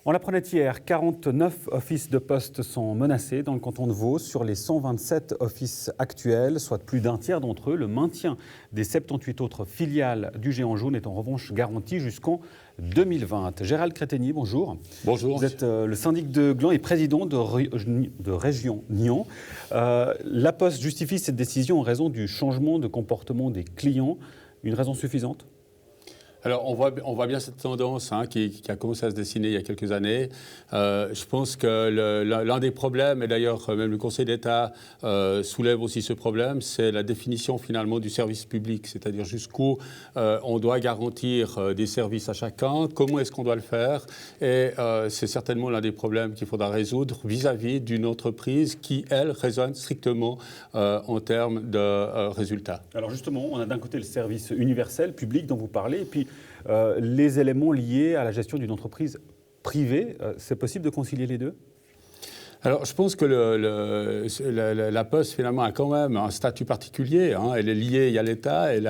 On l'apprenait hier, 49 offices de poste sont menacés dans le canton de Vaud sur les 127 offices actuels, soit plus d'un tiers d'entre eux. Le maintien des 78 autres filiales du Géant Jaune est en revanche garanti jusqu'en 2020. Gérald Crétegny, bonjour. Bonjour. Vous êtes le syndic de Gland et président de Région Nyon. La Poste justifie cette décision en raison du changement de comportement des clients. Une raison suffisante ? Alors, on voit bien cette tendance qui a commencé à se dessiner il y a quelques années. Je pense que l'un des problèmes, et d'ailleurs même le Conseil d'État soulève aussi ce problème, c'est la définition finalement du service public, c'est-à-dire jusqu'où on doit garantir des services à chacun, comment est-ce qu'on doit le faire. Et c'est certainement l'un des problèmes qu'il faudra résoudre vis-à-vis d'une entreprise qui, elle, raisonne strictement en termes de résultats. Alors justement, on a d'un côté le service universel, public dont vous parlez, et puis les éléments liés à la gestion d'une entreprise privée. C'est possible de concilier les deux ? Alors, je pense que la Poste, finalement, a quand même un statut particulier. Elle est liée à l'État. Elle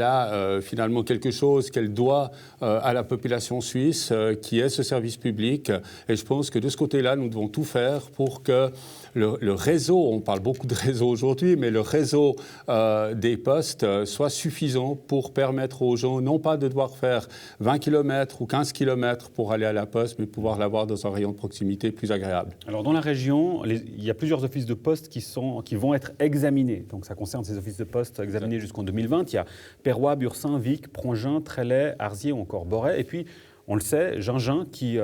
a finalement quelque chose qu'elle doit à la population suisse, qui est ce service public. Et je pense que de ce côté-là, nous devons tout faire pour que le réseau, on parle beaucoup de réseau aujourd'hui, mais le réseau des postes soit suffisant pour permettre aux gens, non pas de devoir faire 20 km ou 15 km pour aller à la Poste, mais pouvoir l'avoir dans un rayon de proximité plus agréable. Alors dans la région, il y a plusieurs offices de poste qui vont être examinés. Donc ça concerne ces offices de poste examinés jusqu'en 2020. Il y a Perrois, Bursin, Vic, Prangin, Trélay, Arzier ou encore Borey. Et puis, on le sait, Gingin, qui,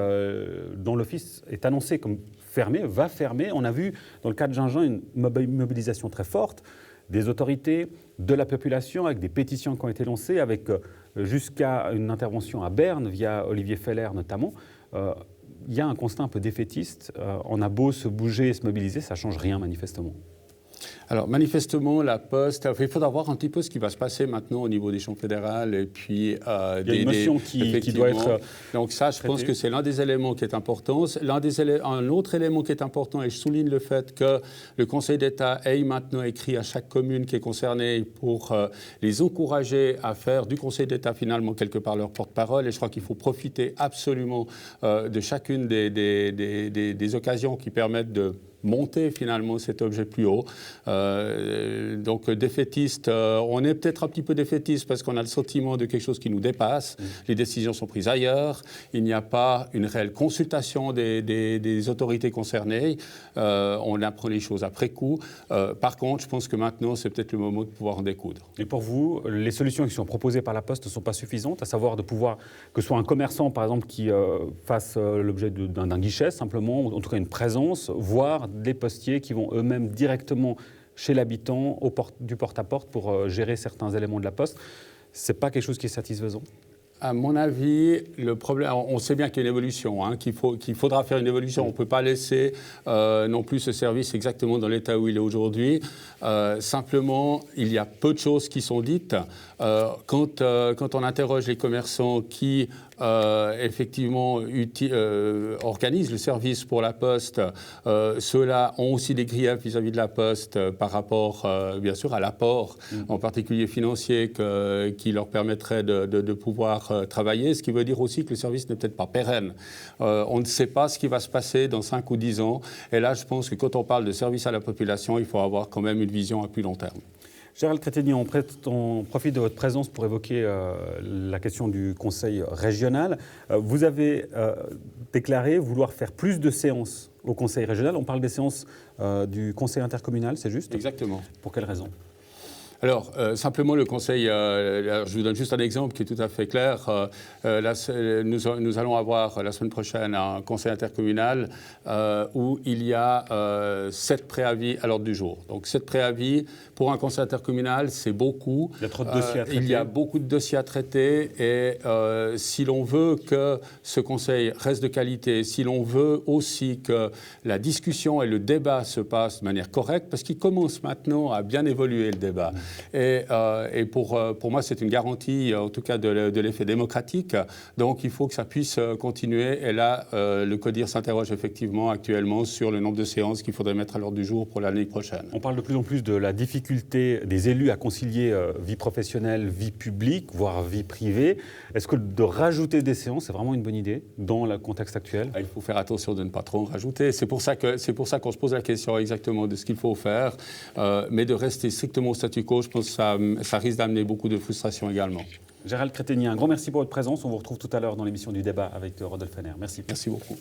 dont l'office est annoncé comme fermé, va fermer. On a vu, dans le cas de Gingin, une mobilisation très forte des autorités, de la population, avec des pétitions qui ont été lancées, avec jusqu'à une intervention à Berne, via Olivier Feller notamment. Il y a un constat un peu défaitiste. On a beau se bouger et se mobiliser, ça ne change rien manifestement. Alors, manifestement, la Poste, il faudra voir un petit peu ce qui va se passer maintenant au niveau des champs fédérales. Et puis, il y a une motion qui doit être donc ça, je pense que c'est l'un des éléments qui est important. Un autre élément qui est important, et je souligne le fait que le Conseil d'État ait maintenant écrit à chaque commune qui est concernée pour les encourager à faire du Conseil d'État finalement quelque part leur porte-parole. Et je crois qu'il faut profiter absolument de chacune des occasions qui permettent de monter finalement cet objet plus haut. Donc défaitiste, on est peut-être un petit peu défaitiste parce qu'on a le sentiment de quelque chose qui nous dépasse. Les décisions sont prises ailleurs. Il n'y a pas une réelle consultation des autorités concernées. On apprend les choses après coup. Par contre, je pense que maintenant, c'est peut-être le moment de pouvoir en découdre. Et pour vous, les solutions qui sont proposées par la Poste ne sont pas suffisantes, à savoir de pouvoir, que ce soit un commerçant par exemple qui fasse l'objet d'un guichet simplement, ou en tout cas une présence, voire des postiers qui vont eux-mêmes directement chez l'habitant du porte-à-porte pour gérer certains éléments de la Poste. Ce n'est pas quelque chose qui est satisfaisant ? À mon avis, le problème, on sait bien qu'il y a une évolution, qu'il faudra faire une évolution. On ne peut pas laisser non plus ce service exactement dans l'état où il est aujourd'hui. Simplement, il y a peu de choses qui sont dites. Quand on interroge les commerçants qui effectivement organisent le service pour la Poste, ceux-là ont aussi des griefs vis-à-vis de la Poste par rapport, bien sûr, à l'apport, en particulier financier, qui leur permettrait de pouvoir travailler, ce qui veut dire aussi que le service n'est peut-être pas pérenne. On ne sait pas ce qui va se passer dans 5 ou 10 ans. Et là, je pense que quand on parle de service à la population, il faut avoir quand même une vision à plus long terme. Gérald Crétegny, on profite de votre présence pour évoquer la question du Conseil régional. Vous avez déclaré vouloir faire plus de séances au Conseil régional. On parle des séances du Conseil intercommunal, c'est juste ? Exactement. Pour quelle raison ? Alors, simplement le Conseil, je vous donne juste un exemple qui est tout à fait clair. Nous allons avoir la semaine prochaine un Conseil intercommunal où il y a 7 préavis à l'ordre du jour. Donc 7 préavis pour un Conseil intercommunal, c'est beaucoup. Il y a trop de dossiers à traiter. Il y a beaucoup de dossiers à traiter et si l'on veut que ce Conseil reste de qualité, si l'on veut aussi que la discussion et le débat se passent de manière correcte, parce qu'il commence maintenant à bien évoluer le débat. Et pour moi, c'est une garantie, en tout cas, de l'effet démocratique. Donc, il faut que ça puisse continuer. Et là, le CODIR s'interroge effectivement actuellement sur le nombre de séances qu'il faudrait mettre à l'ordre du jour pour l'année prochaine. On parle de plus en plus de la difficulté des élus à concilier vie professionnelle, vie publique, voire vie privée. Est-ce que de rajouter des séances, c'est vraiment une bonne idée dans le contexte actuel ? Il faut faire attention de ne pas trop en rajouter. C'est pour ça qu'on se pose la question exactement de ce qu'il faut faire. Mais de rester strictement au statu quo, je pense que ça risque d'amener beaucoup de frustration également. Gérald Crétegny, un grand merci pour votre présence. On vous retrouve tout à l'heure dans l'émission du débat avec Rodolphe Henner. Merci. Merci beaucoup.